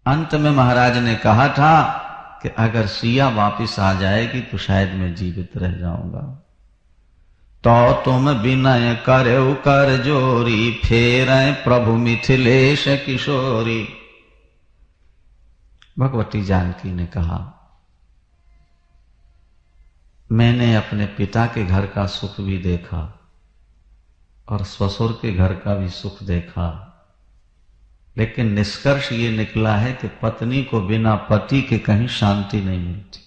अंत में महाराज ने कहा था कि अगर सिया वापिस आ जाएगी तो शायद मैं जीवित रह जाऊंगा। तो तुम विनय करऊ कर जोरी, फेरै प्रभु मिथिलेश किशोरी। भगवती जानकी ने कहा, मैंने अपने पिता के घर का सुख भी देखा और ससुर के घर का भी सुख देखा, लेकिन निष्कर्ष ये निकला है कि पत्नी को बिना पति के कहीं शांति नहीं मिलती।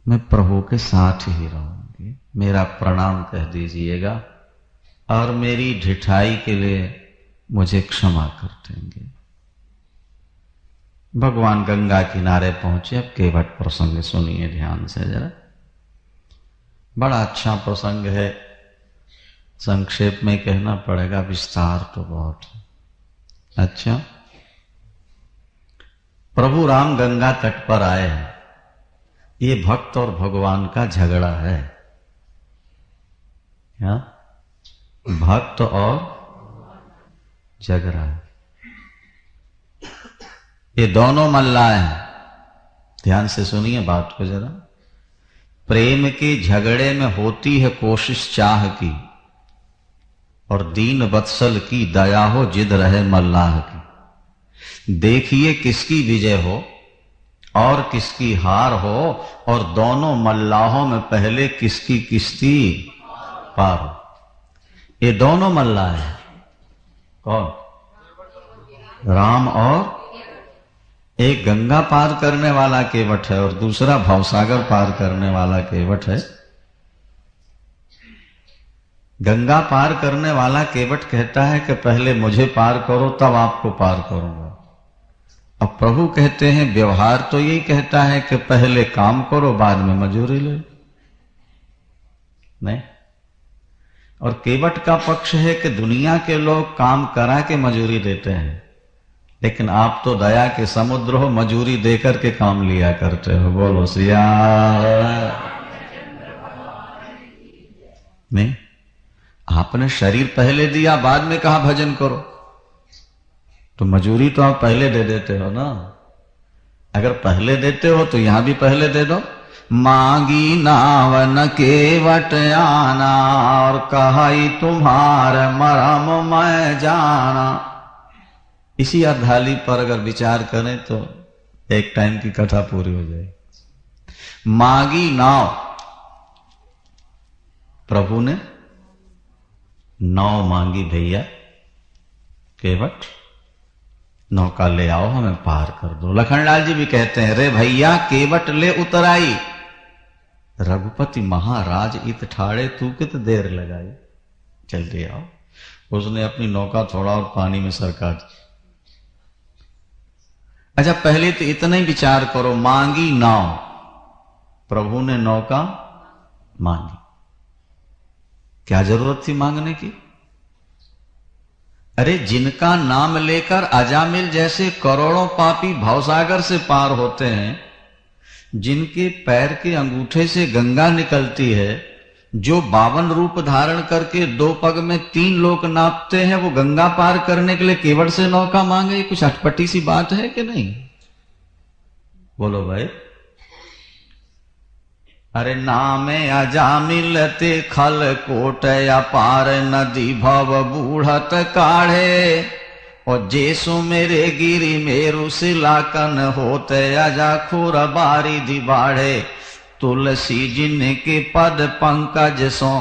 मैं प्रभु के साथ ही रहूंगी, मेरा प्रणाम कह दीजिएगा और मेरी ढिठाई के लिए मुझे क्षमा कर देंगे। भगवान गंगा किनारे पहुंचे। अब केवट प्रसंग सुनिए ध्यान से जरा, बड़ा अच्छा प्रसंग है। संक्षेप में कहना पड़ेगा, विस्तार तो बहुत है। अच्छा, प्रभु राम गंगा तट पर आए हैं। ये भक्त और भगवान का झगड़ा है। क्या? भक्त और झगड़ा है। ये दोनों मल्लाह हैं। ध्यान से सुनिए बात को जरा। प्रेम के झगड़े में होती है कोशिश चाह की, और दीन वत्सल की दया हो जिद रहे मल्लाह की। देखिए किसकी विजय हो और किसकी हार हो, और दोनों मल्लाहों में पहले किसकी किश्ती पार हो। ये दोनों मल्लाह हैं। कौन? राम, और एक गंगा पार करने वाला केवट है और दूसरा भवसागर पार करने वाला केवट है। गंगा पार करने वाला केवट कहता है कि पहले मुझे पार करो तब आपको पार करूंगा। अब प्रभु कहते हैं व्यवहार तो यही कहता है कि पहले काम करो बाद में मजूरी ले। नहीं, और केवट का पक्ष है कि दुनिया के लोग काम करा के मजूरी देते हैं, लेकिन आप तो दया के समुद्र हो, मजूरी देकर के काम लिया करते हो। बोलो सिया। नहीं, आपने शरीर पहले दिया, बाद में कहा भजन करो, तो मजूरी तो आप पहले दे देते हो ना। अगर पहले देते हो तो यहां भी पहले दे दो। मांगी नावन केवट आना, और कहाई तुम्हारे मरम मैं जाना। इसी अर्धाली पर अगर विचार करें तो एक टाइम की कथा पूरी हो जाएगी। मांगी नाव, प्रभु ने नाव मांगी, भैया केवट नौका ले आओ, हमें पार कर दो। लखनलाल जी भी कहते हैं, रे भैया केवट ले उतराई, रघुपति महाराज इत ठाड़े, तू कित देर लगाई, जल्दी आओ। उसने अपनी नौका थोड़ा और पानी में सरका दी। अच्छा, पहले तो इतना ही विचार करो, मांगी नाव, प्रभु ने नौका मांगी। क्या जरूरत थी मांगने की? अरे जिनका नाम लेकर अजामिल जैसे करोड़ों पापी भवसागर से पार होते हैं, जिनके पैर के अंगूठे से गंगा निकलती है, जो 52 रूप धारण करके 2 पग में 3 लोक नापते हैं, वो गंगा पार करने के लिए केवट से नौका मांगे, कुछ अटपटी सी बात है कि नहीं? बोलो भाई। अरे नामे अजामिल ते खल कोट अपार, नदी भव बूढ़त काढ़े, और जेसु मेरे गिरी मेरु सिलाकन होते अजा खुर बारी दिबाढ़े। तुलसी जिनके पद पंकज सो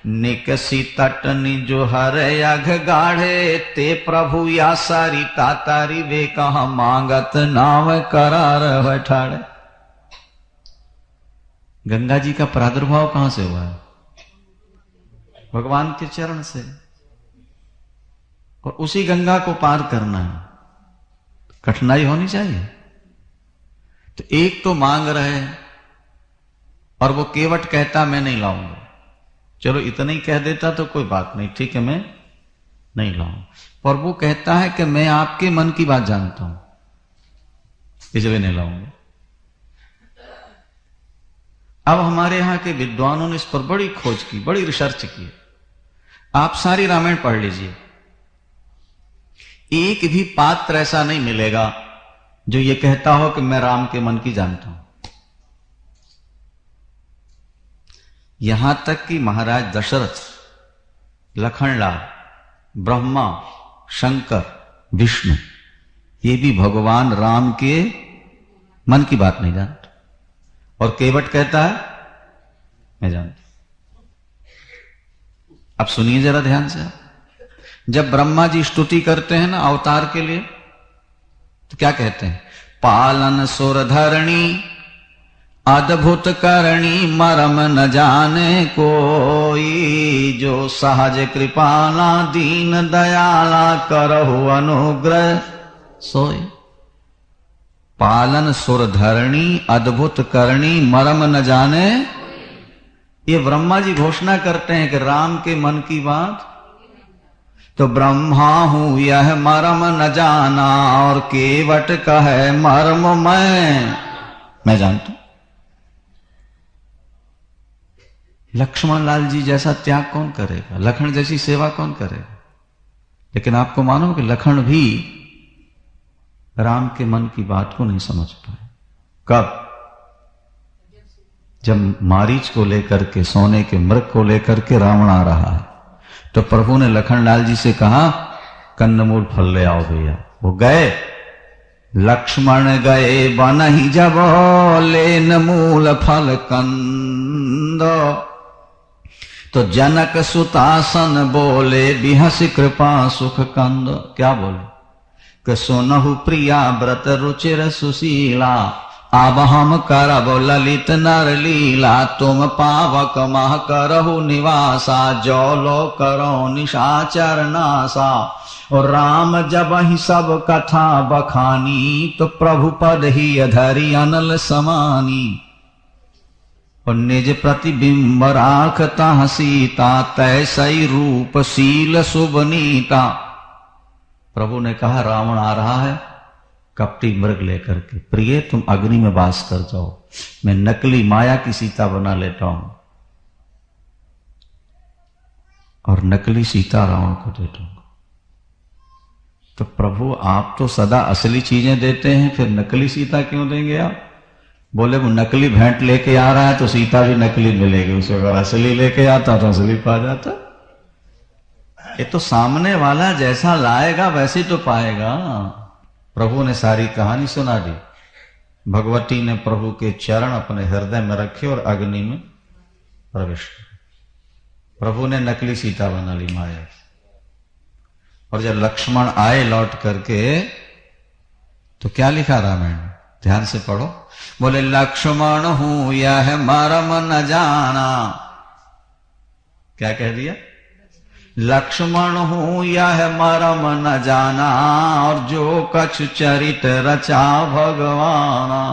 निकसी तटनी जो हरे अघ गाढ़े, ते प्रभु या सारी तातारी वे कहा मांगत नाव करार बैठाड़े। गंगा जी का प्रादुर्भाव कहां से हुआ है? भगवान के चरण से। और उसी गंगा को पार करना है, कठिनाई होनी चाहिए। तो एक तो मांग रहे और वो केवट कहता मैं नहीं लाऊंगा। चलो इतना ही कह देता तो कोई बात नहीं, ठीक है मैं नहीं लाऊंगा। पर वो कहता है कि मैं आपके मन की बात जानता हूं, इसलिए नहीं लाऊंगा। अब हमारे यहां के विद्वानों ने इस पर बड़ी खोज की, बड़ी रिसर्च की। आप सारी रामायण पढ़ लीजिए। एक भी पात्र ऐसा नहीं मिलेगा जो ये कहता हो कि मैं राम के मन की जानता हूं। यहां तक कि महाराज दशरथ, लखनलाल, ब्रह्मा, शंकर, विष्णु, ये भी भगवान राम के मन की बात नहीं जानते। और केवट कहता है मैं जानता। अब सुनिए जरा ध्यान से। जब ब्रह्मा जी स्तुति करते हैं ना अवतार के लिए, तो क्या कहते हैं? पालन सुर धरणी अद्भुत करणी मरम न जाने कोई, जो सहज कृपाला दीन दयाला करहु अनुग्रह सोई। पालन सुर धरणी अद्भुत करणी मरम न जाने, ये ब्रह्मा जी घोषणा करते हैं कि राम के मन की बात तो ब्रह्मा हूं यह मरम न जाना, और केवट कहे मर्म मैं जानता हूं। लक्ष्मण लाल जी जैसा त्याग कौन करेगा? लखन जैसी सेवा कौन करेगा? लेकिन आपको मानो कि लखन भी राम के मन की बात को नहीं समझ पाए। कब? जब मारीच को लेकर के, सोने के मृग को लेकर के रावण आ रहा है, तो प्रभु ने लखनलाल जी से कहा कंदमूल फल ले आओ भैया। वो गए, लक्ष्मण गए बन ही जब लेन मूल फल कंद, तो जनक सुतासन बोले बिहसि कृपा सुख कंद। क्या बोले? कि सुनहु प्रिया व्रत रुचिर सुशीला, अब हम करब ललित नर लीला, तुम पावक मह करहु निवासा, जौलो करो निशाचर नासा। और राम जब ही सब कथा बखानी, तो प्रभु पद ही अधरी अनल समानी। और निज प्रतिबिंब राखता सीता, तैसई रूप शील सुबनीता। प्रभु ने कहा रावण आ रहा है कपटी मृग लेकर के, प्रिय तुम अग्नि में वास कर जाओ, मैं नकली माया की सीता बना लेता हूं और नकली सीता रावण को दे दूंगा। तो प्रभु आप तो सदा असली चीजें देते हैं, फिर नकली सीता क्यों देंगे आप? बोले वो नकली भेंट लेके आ रहा है तो सीता भी नकली मिलेगी, उसे अगर असली लेके आता तो असली पा जाता। ये तो सामने वाला जैसा लाएगा वैसे तो पाएगा। प्रभु ने सारी कहानी सुना दी। भगवती ने प्रभु के चरण अपने हृदय में रखे और अग्नि में प्रवेश किया। प्रभु ने नकली सीता बना ली माया। और जब लक्ष्मण आए लौट करके, तो क्या लिखा रामायण में? ध्यान से पढ़ो। बोले लक्ष्मण हूं यह मरम न जाना। क्या कह दिया? लक्ष्मण हूं यह मरम न जाना, और जो कछ चरित रचा भगवाना।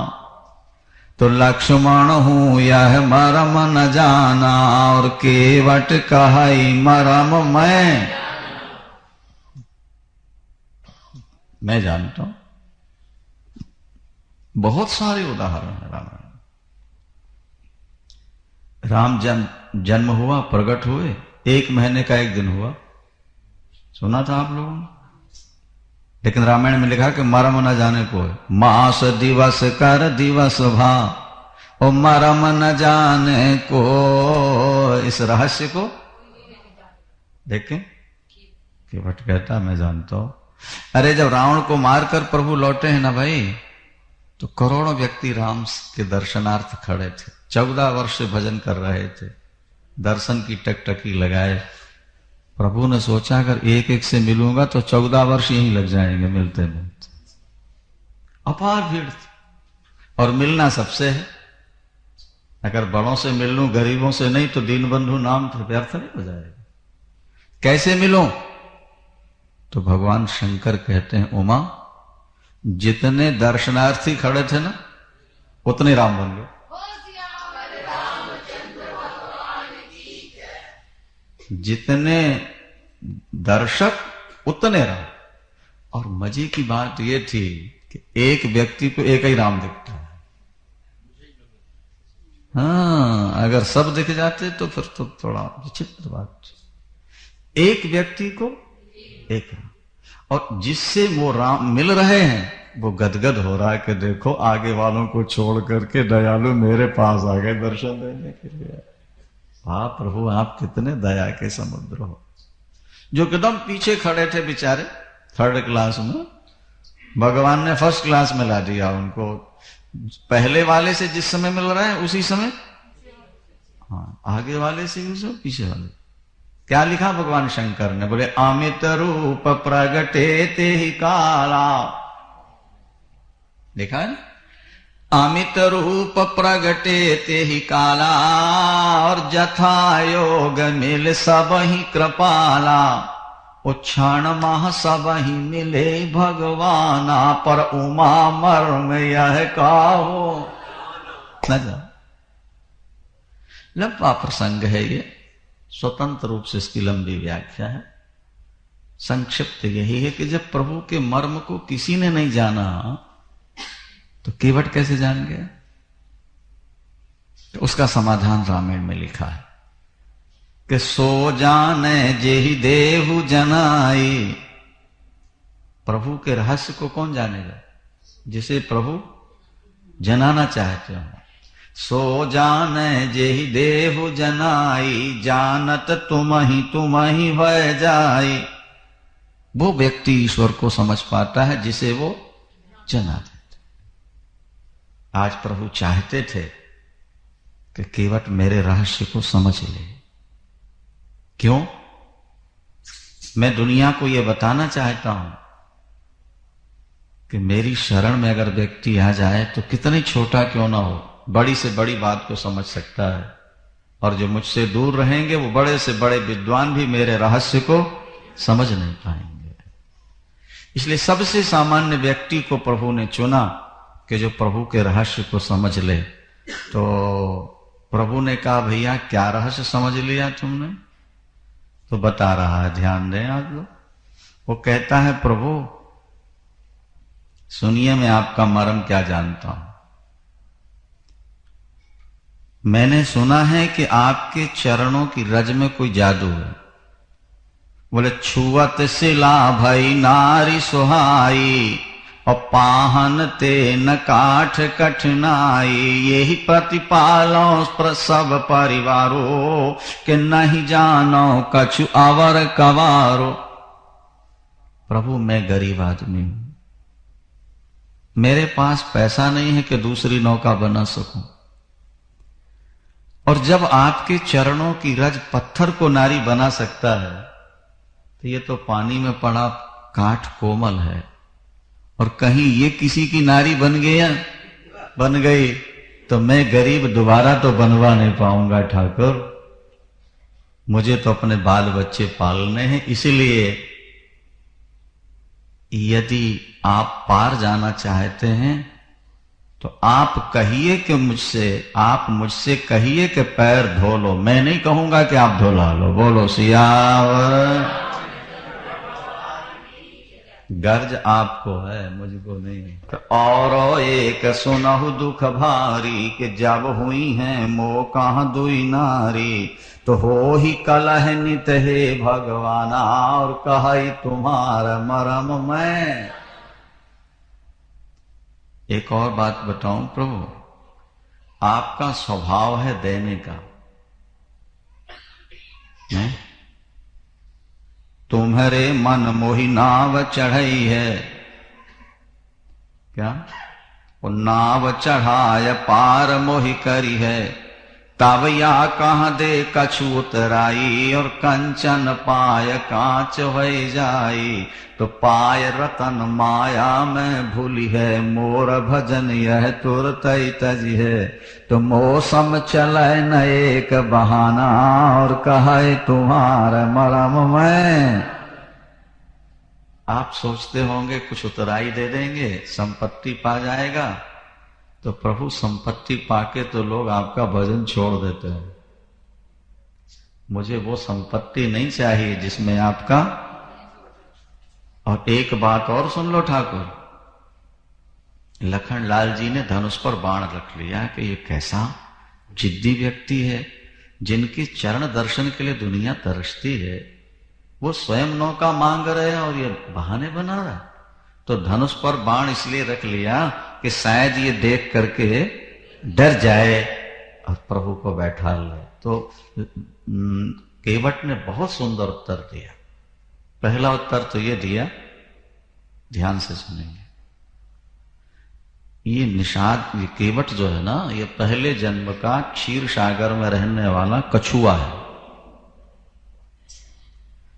तो लक्ष्मण हूं यह मरम न जाना, और केवट कहई मरम मैं जानता हूं। बहुत सारे उदाहरण है रामायण। राम जन्म हुआ, प्रकट हुए, 1 महीने का 1 दिन हुआ, सुना था आप लोगों ने। लेकिन रामायण में लिखा कि मरम न जाने को है। मास दिवस कर दिवस भा, ओ मरम न जाने को। इस रहस्य को देखें, केवट कहता मैं जानता हूं। अरे जब रावण को मारकर प्रभु लौटे हैं ना भाई, तो करोड़ों व्यक्ति राम के दर्शनार्थ खड़े थे। 14 वर्ष से भजन कर रहे थे, दर्शन की टकटकी लगाए। प्रभु ने सोचा अगर एक एक से मिलूंगा तो 14 वर्ष यहीं लग जाएंगे मिलते मिलते। अपार भीड़ थी, और मिलना सबसे है। अगर बड़ों से मिल लूं, गरीबों से नहीं, तो दीन बंधु नाम फिर व्यर्थ नहीं हो जाएगा। कैसे मिलूं? तो भगवान शंकर कहते हैं उमा, जितने दर्शनार्थी खड़े थे ना, उतने राम बन गए। जितने दर्शक उतने राम। और मजे की बात यह थी कि एक व्यक्ति को एक ही राम दिखता है। हाँ, अगर सब दिख जाते तो फिर तो थोड़ा विचित्र बात। एक व्यक्ति को एक राम। और जिससे वो राम मिल रहे हैं वो गदगद हो रहा है कि देखो आगे वालों को छोड़ करके दयालु मेरे पास आ गए दर्शन देने के लिए। वाह प्रभु, आप कितने दया के समुद्र हो। जो एकदम पीछे खड़े थे बेचारे थर्ड क्लास में, भगवान ने फर्स्ट क्लास में ला दिया उनको। पहले वाले से जिस समय मिल रहा है उसी समय, हाँ, आगे वाले से भी सब, पीछे वाले। क्या लिखा भगवान शंकर ने? बोले अमित रूप प्रगटे ते ही काला। देखा है, अमित रूप प्रगटे ते ही काला, और जथा योग मिल सब ही कृपाला। ओ क्षण माह सब ही मिले भगवाना, पर उमा मर्म यह काहो न जा। लंबा प्रसंग है ये, स्वतंत्र रूप से इसकी लंबी व्याख्या है। संक्षिप्त यही है कि जब प्रभु के मर्म को किसी ने नहीं जाना तो केवट कैसे जान गया? तो उसका समाधान रामायण में लिखा है कि सो जाने जेहि देहु जनाई। प्रभु के रहस्य को कौन जानेगा? जिसे प्रभु जनाना चाहते हो। सो जाने जेहि देहु जनाई, जानत तुम ही भय जाई। वो व्यक्ति ईश्वर को समझ पाता है जिसे वो जना देते। आज प्रभु चाहते थे कि केवट मेरे रहस्य को समझ ले। क्यों? मैं दुनिया को यह बताना चाहता हूं कि मेरी शरण में अगर व्यक्ति आ जाए तो कितनी छोटा क्यों ना हो, बड़ी से बड़ी बात को समझ सकता है। और जो मुझसे दूर रहेंगे वो बड़े से बड़े विद्वान भी मेरे रहस्य को समझ नहीं पाएंगे। इसलिए सबसे सामान्य व्यक्ति को प्रभु ने चुना कि जो प्रभु के रहस्य को समझ ले। तो प्रभु ने कहा, भैया क्या रहस्य समझ लिया तुमने? तो बता रहा है, ध्यान दें आप लोग। वो कहता है, प्रभु सुनिए, मैं आपका मर्म क्या जानता हूं। मैंने सुना है कि आपके चरणों की रज में कोई जादू है। बोले छुअत सिला भई नारी सुहाई, और पाहन ते न काठ कठिनाई। यही प्रतिपालो सब परिवारो, कि नहीं जानो कछु अवर कवारो। प्रभु मैं गरीब आदमी हूं, मेरे पास पैसा नहीं है कि दूसरी नौका बना सकूं। और जब आपके चरणों की रज पत्थर को नारी बना सकता है तो ये तो पानी में पड़ा काठ कोमल है। और कहीं ये किसी की नारी बन गई तो मैं गरीब दोबारा तो बनवा नहीं पाऊंगा ठाकुर। मुझे तो अपने बाल बच्चे पालने हैं। इसीलिए यदि आप पार जाना चाहते हैं तो आप कहिए कि आप मुझसे कहिए कि पैर धो लो। मैं नहीं कहूंगा कि आप धोला लो। बोलो सियावर। गर्ज आपको है, मुझको नहीं। तो और एक सुनहु दुख भारी, कि जब हुई है मोह कहां दुई नारी। तो हो ही कलह नित हे भगवाना, और कही तुम्हारा मरम मैं। एक और बात बताऊं प्रभु, आपका स्वभाव है देने का। नहीं? तुम्हारे मन मोहि नाव चढ़ई है। क्या? वो नाव चढ़ाय पार मोहि करी है। तब या कहां दे कछु उतराई, और कंचन पाय कांच भई जाई। तो पाय रतन माया में भूली है, मोर भजन यह तुरत तजी है। तो मौसम चले न एक बहाना, और कहे तुम्हारा मरम मैं। आप सोचते होंगे कुछ उतराई दे देंगे, संपत्ति पा जाएगा। तो प्रभु संपत्ति पाके तो लोग आपका भजन छोड़ देते हैं। मुझे वो संपत्ति नहीं चाहिए जिसमें आपका। और एक बात और सुन लो ठाकुर, लखन लाल जी ने धनुष पर बाण रख लिया कि ये कैसा जिद्दी व्यक्ति है, जिनके चरण दर्शन के लिए दुनिया तरसती है। वो स्वयं नौका मांग रहे हैं और ये बहाने बना रहा। तो धनुष पर बाण इसलिए रख लिया कि शायद ये देख करके डर जाए और प्रभु को बैठा ले। तो केवट ने बहुत सुंदर उत्तर दिया। पहला उत्तर तो ये दिया, ध्यान से सुनेंगे। ये निषाद, ये केवट जो है ना, ये पहले जन्म का क्षीर सागर में रहने वाला कछुआ है।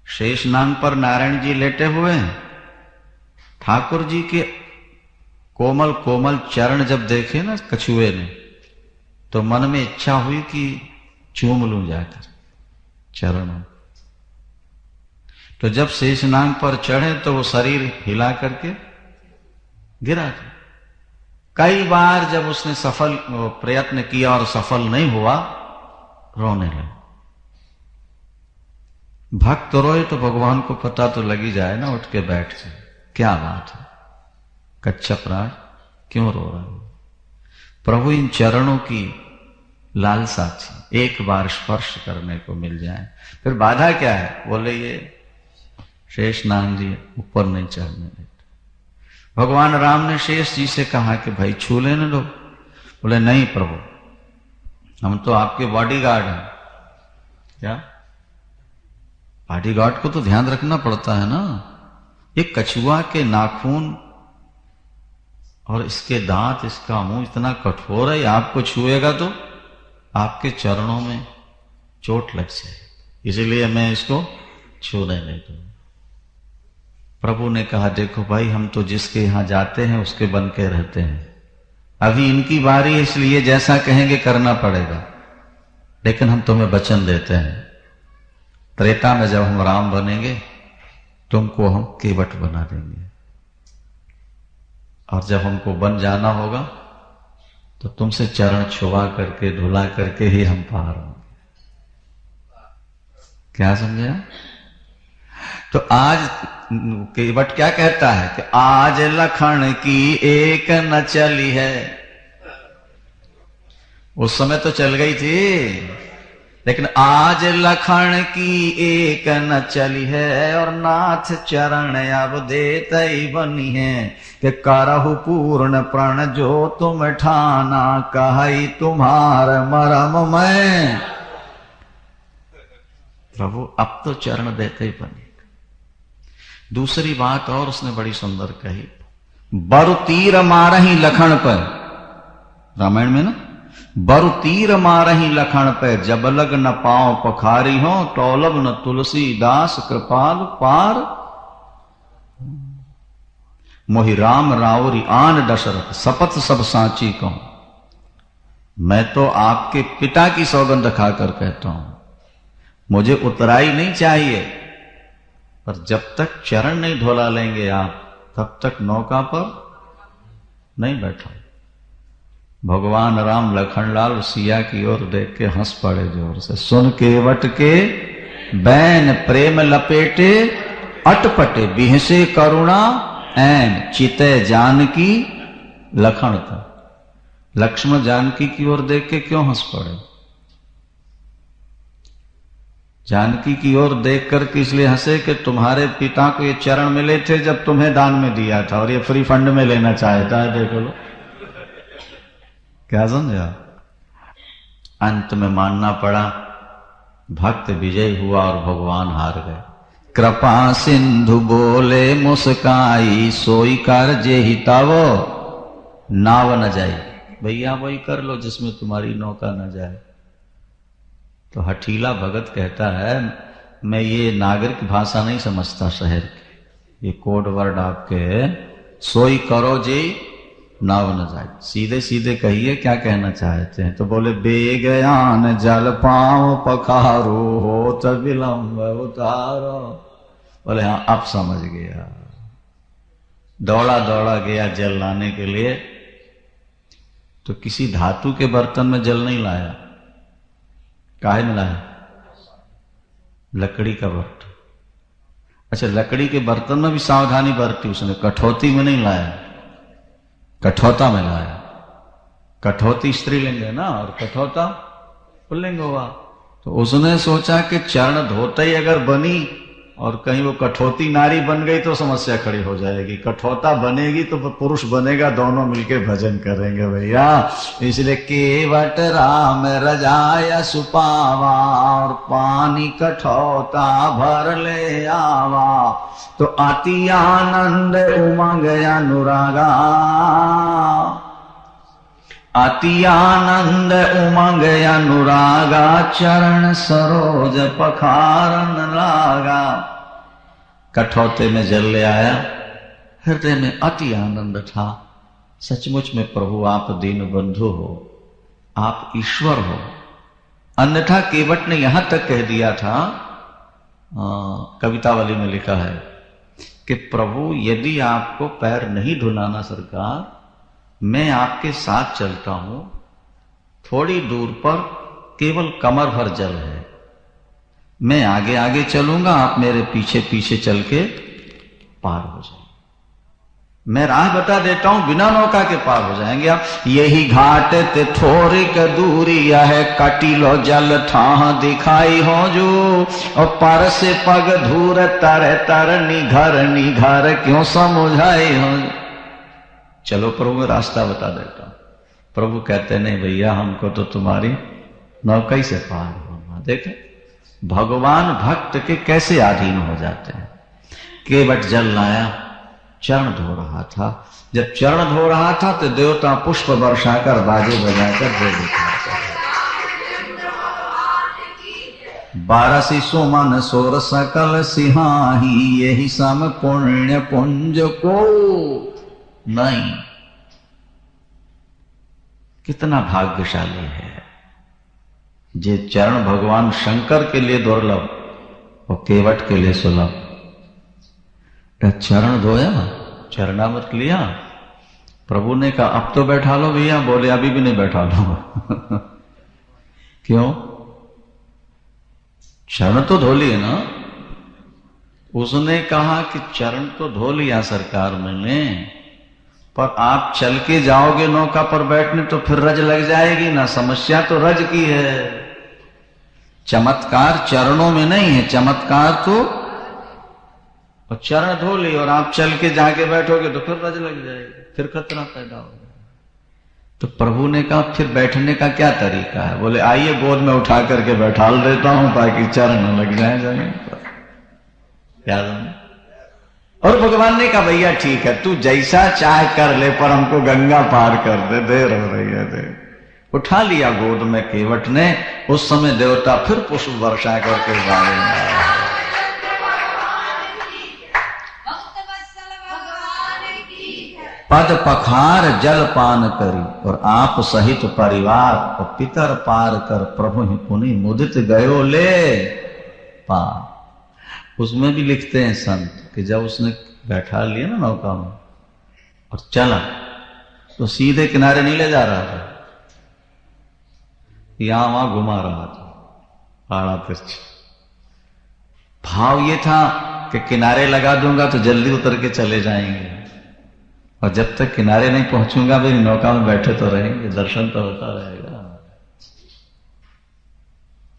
शेषनाग पर नारायण जी लेटे हुए हैं। ठाकुर जी के कोमल कोमल चरण जब देखे ना कछुए ने, तो मन में इच्छा हुई कि चूम लूं जाकर चरणों। तो जब शेषनाग पर चढ़े तो वो शरीर हिला करके गिरा। कई बार जब उसने सफल प्रयत्न किया और सफल नहीं हुआ, रोने लगे। भक्त रोए तो भगवान को पता तो लगी जाए ना, उठ के बैठ जाए, क्या बात है कच्छप राज, क्यों रो रहा है? प्रभु इन चरणों की लालसा थी, एक बार स्पर्श करने को मिल जाए। फिर बाधा क्या है? बोले ये शेषनाग जी ऊपर नहीं चढ़ने देते। भगवान राम ने शेष जी से कहा कि भाई छू लेने दो। बोले नहीं प्रभु, हम तो आपके बॉडीगार्ड हैं। क्या? बॉडीगार्ड को तो ध्यान रखना पड़ता है ना। एक कछुआ के नाखून और इसके दांत, इसका मुंह इतना कठोर है, आपको छुएगा तो आपके चरणों में चोट लग जाए, इसलिए मैं इसको छूने नहीं दूंगा। प्रभु ने कहा देखो भाई, हम तो जिसके यहां जाते हैं उसके बन के रहते हैं। अभी इनकी बारी है, इसलिए जैसा कहेंगे करना पड़ेगा। लेकिन हम तुम्हें वचन देते हैं, त्रेता में जब हम राम बनेंगे तुमको हम केवट बना देंगे, और जब हमको बन जाना होगा तो तुमसे चरण छुआ करके धुला करके ही हम पार होंगे। क्या समझे? तो आज केवट क्या कहता है कि आज लखन की एक न चली है। उस समय तो चल गई थी, लेकिन आज लखन की एक न चली है, और नाथ चरण अब देत ही बनी है कि करहु पूर्ण प्रण जो तुम ठाना, कही तुम्हार मरम मैं। प्रभु अब तो चरण देते ही बनी। दूसरी बात और उसने बड़ी सुंदर कही, बरु तीर मारही लखन पर। रामायण में ना, बरु तीर मारही लखन पे, जब लग न पाओ पखारी हो, टोलब न तुलसी दास कृपाल पार। मोहि राम रावरी आन दशरथ, शपथ सब सांची कहूं। मैं तो आपके पिता की सौगंध खाकर कहता हूं, मुझे उतराई नहीं चाहिए, पर जब तक चरण नहीं धोला लेंगे आप, तब तक नौका पर नहीं बैठा। भगवान राम लखनलाल सिया की ओर देख के हंस पड़े जोर से। सुन केवट के बैन प्रेम लपेटे, अटपटे बिहसे करुणा ऐन, चिते जानकी लखन था। लक्ष्मण जानकी की ओर देख के क्यों हंस पड़े? जानकी की ओर देख करके इसलिए हंसे कि तुम्हारे पिता को ये चरण मिले थे जब तुम्हें दान में दिया था, और ये फ्री फंड में लेना चाहता है। देखो लो, क्या समझा? अंत में मानना पड़ा, भक्त विजय हुआ और भगवान हार गए। कृपा सिंधु बोले मुस्काई, सोई कर जे हितावो नाव न जाई। भैया वही कर लो जिसमें तुम्हारी नौका न जाए। तो हठीला भगत कहता है, मैं ये नागरिक भाषा नहीं समझता शहर की, ये कोड वर्ड आपके है। सोई करो जी नाव न जाए, सीधे सीधे कहिए क्या कहना चाहते हैं। तो बोले बेगयान जल पाओ पखारो, हो तो विलंब उतारो। बोले हाँ अब समझ गया। दौड़ा दौड़ा गया जल लाने के लिए, तो किसी धातु के बर्तन में जल नहीं लाया। काहे में लाया? लकड़ी का बर्तन। अच्छा, लकड़ी के बर्तन में भी सावधानी बरती उसने, कठौती में नहीं लाया, कठौता में लाया। कठौती स्त्रीलिंग है ना, और कठौता पुल्लिंग हुआ। तो उसने सोचा कि चरण धोते ही अगर बनी और कहीं वो कठौती नारी बन गई तो समस्या खड़ी हो जाएगी। कठौता बनेगी तो पुरुष बनेगा, दोनों मिलके भजन करेंगे भैया। इसलिए केवट राम रजाया सुपावा और पानी कठौता भर ले आवा, तो अति आनंद उमंग अनुरागा, अति आनंद उमंग अनुरागा, चरण सरोज पखारन लागा। कठौते में जल ले आया, हृदय में अति आनंद था। सचमुच में प्रभु आप दीन बंधु हो, आप ईश्वर हो। अन्यथा केवट ने यहां तक कह दिया था, कवितावली में लिखा है कि प्रभु यदि आपको पैर नहीं धुलाना सरकार, मैं आपके साथ चलता हूं, थोड़ी दूर पर केवल कमर भर जल है, मैं आगे आगे चलूंगा, आप मेरे पीछे पीछे चल के पार हो जाएंगे। मैं राह बता देता हूं, बिना नौका के पार हो जाएंगे आप। यही घाट ते थोड़ी क दूरी है, कटिलो जल ठाह दिखाई हो जो, और पर से पग धूर तर तर निघर क्यों समुझाई हो। चलो प्रभु मैं रास्ता बता देता हूं। प्रभु कहते नहीं भैया, हमको तो तुम्हारी नौका ही से पार होना। देखे भगवान भक्त के कैसे अधीन हो जाते हैं। केवट जल लाया, चरण धो रहा था। जब चरण धो रहा था तो देवता पुष्प वर्षाकर बाजे बजाकर दे देता। 12 सुमन सोर सकल सिहाही, यही सम पुण्य पुंज को नहीं। कितना भाग्यशाली है जे चरण भगवान शंकर के लिए दुर्लभ और केवट के लिए सुलभ। चरण धोया, चरणामृत लिया, प्रभु ने कहा अब तो बैठा लो भैया। बोले अभी भी नहीं बैठा लो। क्यों? चरण तो धो लिए ना। उसने कहा कि चरण तो धो लिया सरकार मैंने, पर आप चल के जाओगे नौका पर बैठने तो फिर रज लग जाएगी ना। समस्या तो रज की है। चमत्कार चरणों में नहीं है, चमत्कार तो और चरण धो ली और आप चल के जाके बैठोगे तो फिर रज लग जाएगी, फिर खतरा पैदा हो जाएगा। तो प्रभु ने कहा फिर बैठने का क्या तरीका है? बोले आइए गोद में उठा करके बैठाल देता हूं ताकि चरण न लग जाए जमीन पर। याद है? और भगवान ने कहा भैया ठीक है, तू जैसा चाहे कर ले, पर हमको गंगा पार कर दे, देर हो रही है। दे उठा लिया गोद में केवट ने। उस समय देवता फिर पुष्प वर्षा करके गाए, पद पखार जल पान करी, और आप सहित परिवार और पितर पार कर, प्रभु ही पुनि मुदित गयो ले पार। उसमें भी लिखते हैं संत कि जब उसने बैठा लिया ना नौका में और चला, तो सीधे किनारे नहीं ले जा रहा था, यहां वहां घुमा रहा था आड़ा तिरछा। भाव ये था कि किनारे लगा दूंगा तो जल्दी उतर के चले जाएंगे, और जब तक किनारे नहीं पहुंचूंगा मेरी नौका में बैठे तो रहेंगे, दर्शन तो होता रहेगा।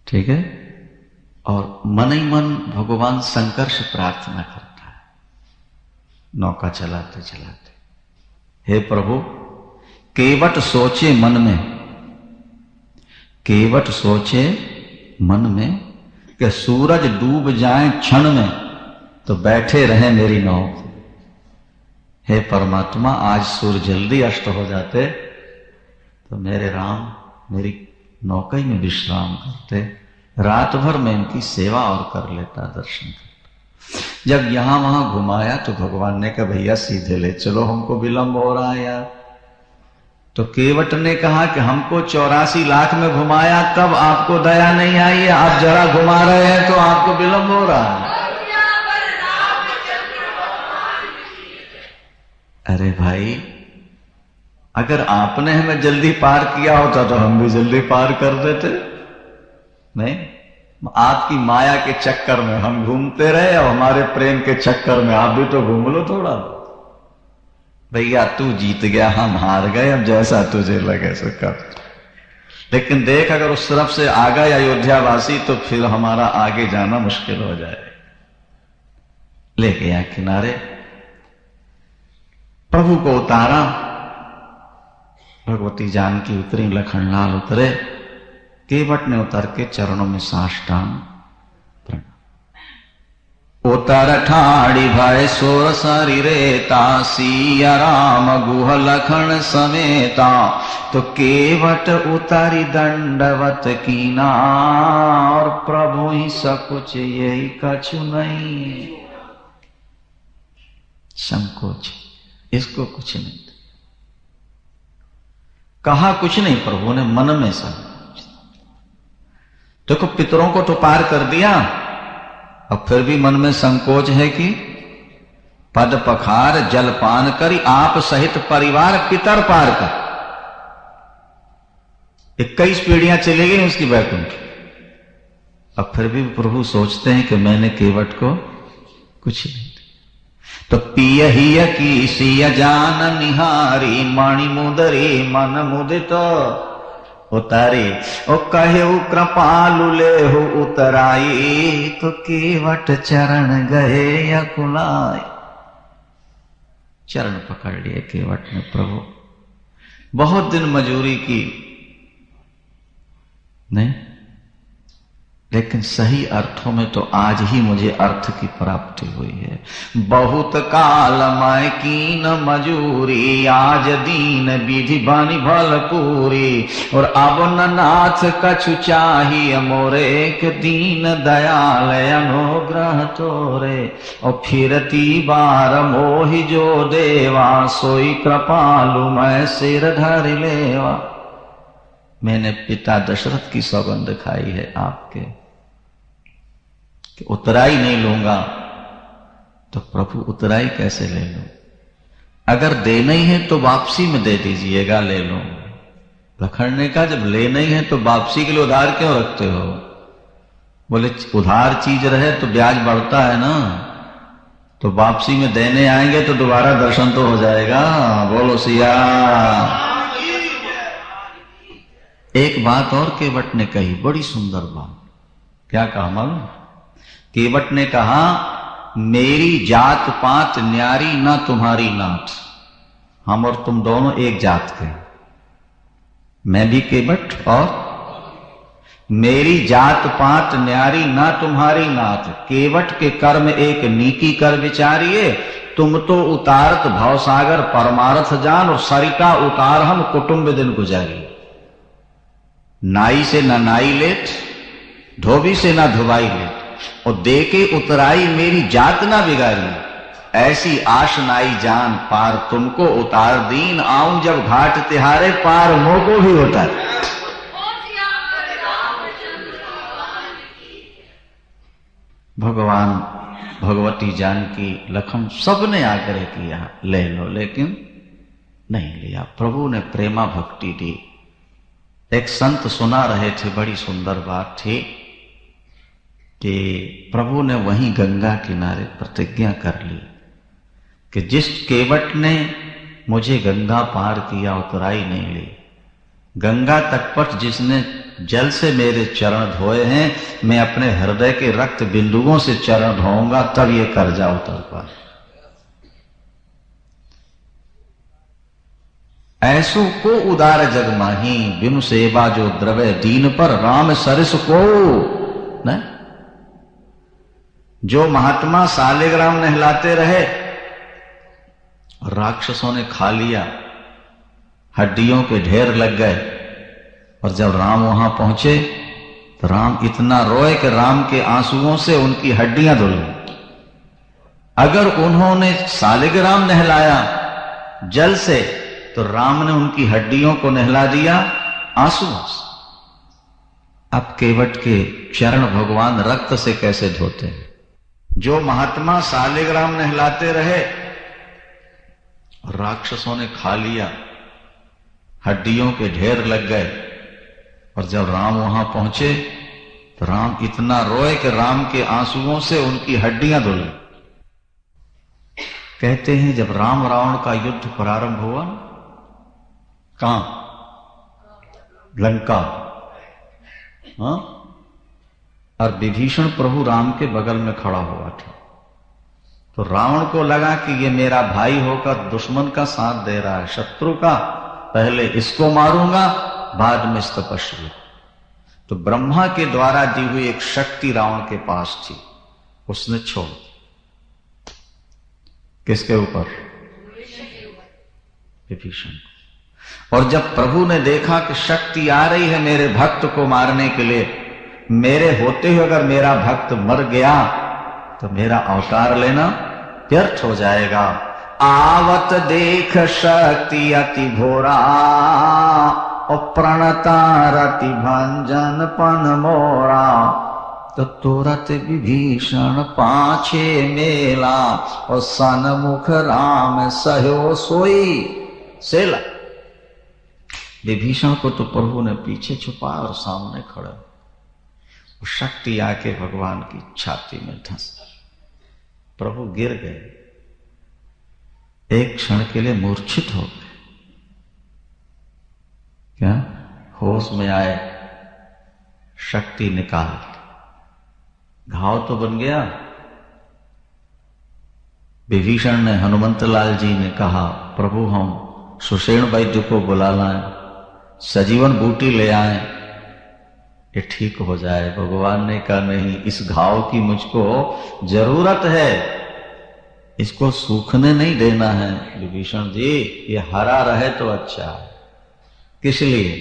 ठीक है? और मन ही मन भगवान शंकर से प्रार्थना करता है नौका चलाते चलाते, हे प्रभु केवट सोचे मन में, केवट सोचे मन में कि सूरज डूब जाए क्षण में तो बैठे रहे मेरी नौका। हे परमात्मा आज सूर्य जल्दी अस्त हो जाते तो मेरे राम मेरी नौका में विश्राम करते, रात भर मैं इनकी सेवा और कर लेता, दर्शन करता। जब यहां वहां घुमाया तो भगवान ने कहा भैया सीधे ले चलो, हमको विलंब हो रहा है यार। तो केवट ने कहा कि हमको 84 लाख में घुमाया तब आपको दया नहीं आई है, आप जरा घुमा रहे हैं तो आपको विलंब हो रहा है। अरे भाई अगर आपने हमें जल्दी पार किया होता तो हम भी जल्दी पार कर देते। नहीं, आपकी माया के चक्कर में हम घूमते रहे और हमारे प्रेम के चक्कर में आप भी तो घूम लो थोड़ा। भैया तू जीत गया, हम हार गए, अब जैसा तुझे लगे सो कर। लेकिन देख अगर उस तरफ से आ गए अयोध्यावासी तो फिर हमारा आगे जाना मुश्किल हो जाए। ले गया किनारे, प्रभु को उतारा, भगवती जानकी उतरी, लखनलाल उतरे, केवट ने उतर के चरणों में साष्टांग प्रणाम। उतर ठाड़ी भय सोर शरीरेता, सिया राम गुह लखन समेता, तो केवट उतारी दंडवत कीना, और प्रभु ही सकुच यही कछु नहीं। संकोच, इसको कुछ नहीं कहा, कुछ नहीं, प्रभु ने मन में संकोच। देखो पितरों को तो पार कर दिया, अब फिर भी मन में संकोच है कि पद पखार जलपान करी, आप सहित परिवार पितर पार कर। 21 पीढ़ियां चली गई उसकी वैकुंठ। अब फिर भी प्रभु सोचते हैं कि मैंने केवट को कुछ नहीं। तो पियहिय की सिय जान निहारी, मणि मुदरी मन मुदित उतारी, ओ कहे कृपालु ले हो उतराई, तो केवट चरण गए अकुलाय। चरण पकड़ लिए केवट ने, प्रभु बहुत दिन मजूरी की नहीं, लेकिन सही अर्थों में तो आज ही मुझे अर्थ की प्राप्ति हुई है। बहुत काल मैं कीन मजूरी, आज दीन विधि बनी भल पूरी, और अब न नाथ कछु चाहिए मोरे, एक दीन दयाल अनुग्रह तोरे, और फिरती बार मोहि जो देवा, सोई कृपालु मैं सिर धर लेवा। मैंने पिता दशरथ की सौगंध खाई है आपके कि उतराई नहीं लूंगा, तो प्रभु उतराई कैसे ले लूं? अगर देना ही है तो वापसी में दे दीजिएगा, ले लो। लखन ने कहा जब लेना ही है तो वापसी के लिए उधार क्यों रखते हो? बोले उधार चीज रहे तो ब्याज बढ़ता है ना, तो वापसी में देने आएंगे तो दोबारा दर्शन तो हो जाएगा। बोलो सिया। एक बात और केवट ने कही, बड़ी सुंदर बात। क्या कहा मालूम? केवट ने कहा मेरी जात पात न्यारी ना तुम्हारी नाथ, हम और तुम दोनों एक जात के, मैं भी केवट और मेरी जात पात न्यारी ना तुम्हारी नाथ, केवट के कर्म एक नीकी कर विचारिए, तुम तो उतारत भवसागर परमारथ जान, और सरिता उतार हम कुटुंब दिन गुजारिए। नाई से ना नाई लेत, धोबी से ना धुबाई लेत, और देके उतराई मेरी जात ना बिगाड़ी, ऐसी आश नाई जान पार तुमको उतार दीन, आऊं जब घाट तिहारे पार मोको भी उतार। भगवान भगवती जानकी लखन सबने आग्रह किया ले लो, लेकिन नहीं लिया। प्रभु ने प्रेमा भक्ति दी। एक संत सुना रहे थे, बड़ी सुंदर बात थी कि प्रभु ने वहीं गंगा किनारे प्रतिज्ञा कर ली कि जिस केवट ने मुझे गंगा पार किया उतराई नहीं ली, गंगा तट पर जिसने जल से मेरे चरण धोए हैं, मैं अपने हृदय के रक्त बिंदुओं से चरण धोऊंगा, तब ये कर्जा उतर पाए। ऐसो को उदार जग माही, बिनु सेवा जो द्रव्य दीन पर, राम सरिस को न। जो महात्मा सालिग्राम नहलाते रहे, राक्षसों ने खा लिया, हड्डियों के ढेर लग गए, और जब राम वहां पहुंचे तो राम इतना रोए कि राम के आंसुओं से उनकी हड्डियां धुल गई। अगर उन्होंने सालिग्राम नहलाया जल से, तो राम ने उनकी हड्डियों को नहला दिया आंसुओं से। अब केवट के चरण भगवान रक्त से कैसे धोते हैं? जो महात्मा सालिग्राम नहलाते रहे, राक्षसों ने खा लिया, हड्डियों के ढेर लग गए, और जब राम वहां पहुंचे तो राम इतना रोए कि राम के आंसुओं से उनकी हड्डियां धुल गई। कहते हैं जब राम रावण का युद्ध प्रारंभ हुआ, कहां? लंका। हाँ, और विभीषण प्रभु राम के बगल में खड़ा हुआ था। तो रावण को लगा कि ये मेरा भाई होकर दुश्मन का साथ दे रहा है, शत्रु का, पहले इसको मारूंगा बाद में इस तपस्वी। तो ब्रह्मा के द्वारा दी हुई एक शक्ति रावण के पास थी, उसने छोड़ दी। किसके ऊपर? विभीषण। और जब प्रभु ने देखा कि शक्ति आ रही है मेरे भक्त को मारने के लिए, मेरे होते हुए अगर मेरा भक्त मर गया तो मेरा अवतार लेना व्यर्थ हो जाएगा। आवत देख शक्ति अति घोरा, और प्रणता रति भंजन पन मोरा। तो तुरत विभीषण पाछे मेला, और सन्मुख राम सहयो सोई सेला। विभीषण को तो प्रभु ने पीछे छुपाया और सामने खड़ा। वो शक्ति आके भगवान की छाती में धंस, प्रभु गिर गए, एक क्षण के लिए मूर्छित हो गए। क्या होश में आए, शक्ति निकाल, घाव तो बन गया। विभीषण ने हनुमंत लाल जी ने कहा, प्रभु हम सुषेण वैद्य को बुला लाएं, सजीवन बूटी ले आए, ये ठीक हो जाए। भगवान ने कहा नहीं, इस घाव की मुझको जरूरत है, इसको सूखने नहीं देना है। विभीषण जी ये हरा रहे तो अच्छा है। किस लिए?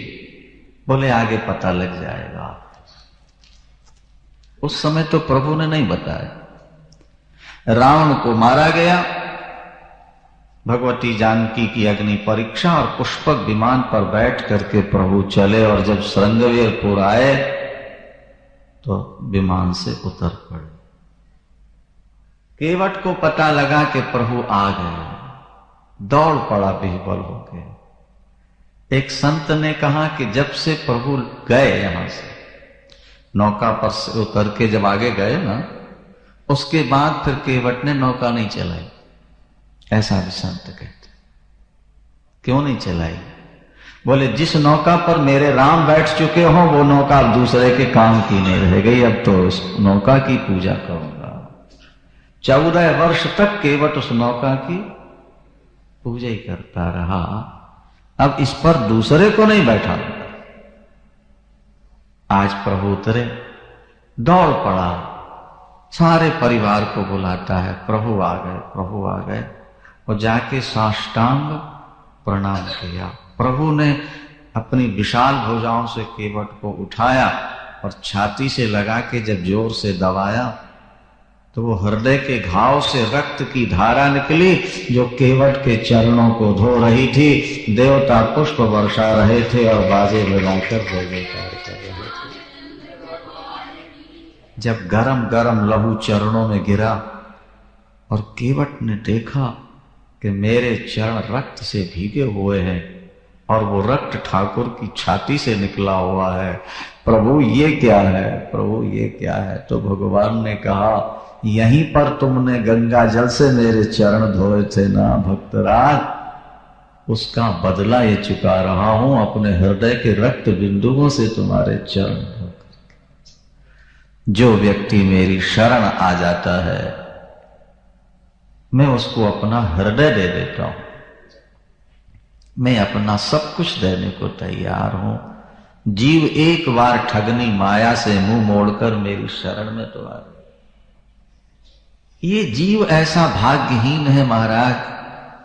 बोले आगे पता लग जाएगा। उस समय तो प्रभु ने नहीं बताया। रावण को मारा गया, भगवती जानकी की अग्नि परीक्षा, और पुष्पक विमान पर बैठ करके प्रभु चले, और जब श्रृंगवीरपुर आए तो विमान से उतर पड़े। केवट को पता लगा कि प्रभु आ गए, दौड़ पड़ा बेबल होके। एक संत ने कहा कि जब से प्रभु गए यहां से, नौका पर से उतर के जब आगे गए ना, उसके बाद फिर केवट ने नौका नहीं चलाई। ऐसा भी संत कहते। क्यों नहीं चलाई? बोले जिस नौका पर मेरे राम बैठ चुके हो वो नौका अब दूसरे के काम की नहीं रह गई, अब तो उस नौका की पूजा करूंगा। 14 वर्ष तक केवट उस नौका की पूजा ही करता रहा, अब इस पर दूसरे को नहीं बैठा। आज प्रभु उतरे, दौड़ पड़ा, सारे परिवार को बुलाता है, प्रभु आ गए, प्रभु आ गए, और जाके साष्टांग प्रणाम किया। प्रभु ने अपनी विशाल भुजाओं से केवट को उठाया और छाती से लगा के जब जोर से दबाया तो वो हृदय के घाव से रक्त की धारा निकली जो केवट के चरणों को धो रही थी। देवता पुष्प वर्षा रहे थे और बाजे बजाकर जय जयकार कर रहे थे। जब गरम गरम लहू चरणों में गिरा और केवट ने देखा कि मेरे चरण रक्त से भीगे हुए हैं और वो रक्त ठाकुर की छाती से निकला हुआ है, प्रभु ये क्या है, प्रभु ये क्या है। तो भगवान ने कहा यहीं पर तुमने गंगा जल से मेरे चरण धोए थे ना भक्तराज, उसका बदला ये चुका रहा हूं अपने हृदय के रक्त बिंदुओं से तुम्हारे चरण धोकर। जो व्यक्ति मेरी शरण आ जाता है मैं उसको अपना हृदय दे देता हूं, मैं अपना सब कुछ देने को तैयार हूं। जीव एक बार ठगनी माया से मुंह मोड़कर मेरी शरण में तो आ गया। ये जीव ऐसा भाग्यहीन है महाराज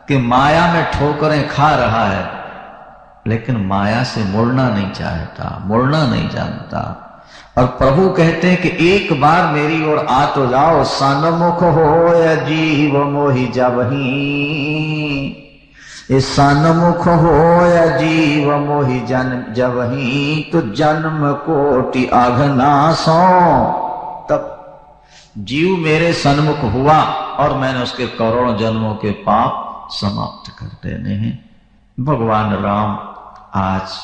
कि माया में ठोकरें खा रहा है लेकिन माया से मुड़ना नहीं चाहता, मुड़ना नहीं जानता। और प्रभु कहते हैं कि एक बार मेरी ओर आ तो जाओ, सन्मुख हो जीव मोहि जबहि, सन्मुख हो जीव मोहि जबहि, तो जन्म कोटि अघनासों। तब जीव मेरे सन्मुख हुआ और मैंने उसके करोड़ों जन्मों के पाप समाप्त कर देने हैं। भगवान राम आज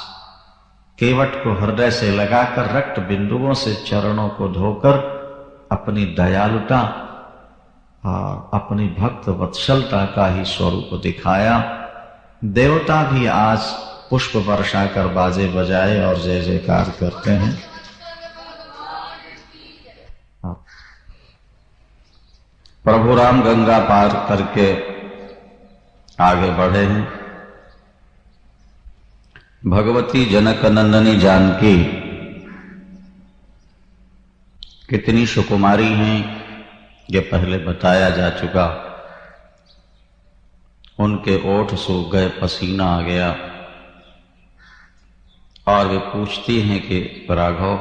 केवट को हृदय से लगाकर रक्त बिंदुओं से चरणों को धोकर अपनी दयालुता और अपनी भक्त वत्सलता का ही स्वरूप दिखाया। देवता भी आज पुष्प वर्षा कर बाजे बजाए और जय जयकार करते हैं। प्रभु राम गंगा पार करके आगे बढ़े हैं। भगवती जनक नंदनी जानकी कितनी सुकुमारी हैं ये पहले बताया जा चुका। उनके ओठ सूख गए, पसीना आ गया और वे पूछती हैं कि राघव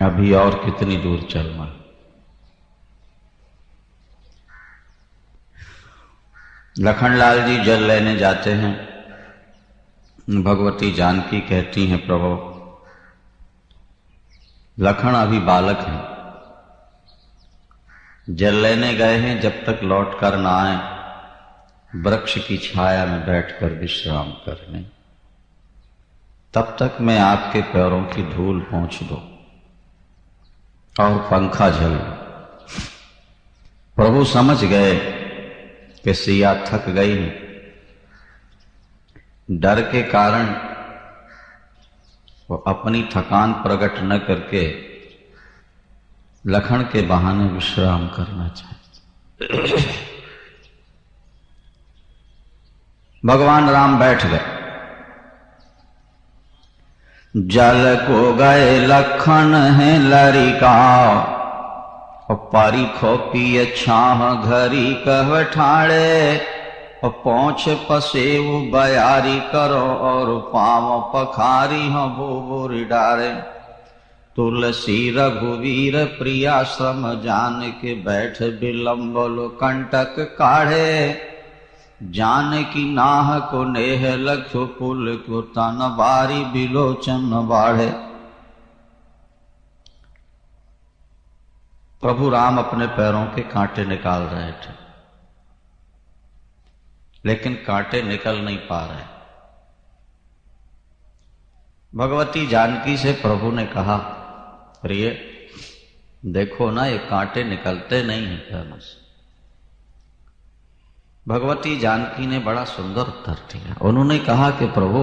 अभी और कितनी दूर चलना। लखनलाल जी जल लेने जाते हैं। भगवती जानकी कहती हैं प्रभु लखन अभी बालक हैं, जल लेने गए हैं, जब तक लौट कर ना आए वृक्ष की छाया में बैठकर विश्राम करने, तब तक मैं आपके पैरों की धूल पोंछ दूं और पंखा झल। प्रभु समझ गए कि सिया थक गई, डर के कारण वो अपनी थकान प्रकट न करके लखन के बहाने विश्राम करना चाहते। भगवान राम बैठ गए। जल को गए लखन है लरिका, और पारी खोपी छाह घरी कह ठाड़े, और पहुंच पसेव बयारी करो और पाव पखारी हो बोरी डारे। तुलसी रघुवीर प्रियाश्रम जान के बैठ विलंबलो कंटक काढ़े, जान की नाह को नेह लख्यो पुल को तन बारी बिलोचन बाढ़े। प्रभु राम अपने पैरों के कांटे निकाल रहे थे, लेकिन कांटे निकल नहीं पा रहे। भगवती जानकी से प्रभु ने कहा प्रिय देखो ना ये कांटे निकलते नहीं हैं पैरों से। भगवती जानकी ने बड़ा सुंदर उत्तर दिया। उन्होंने कहा कि प्रभु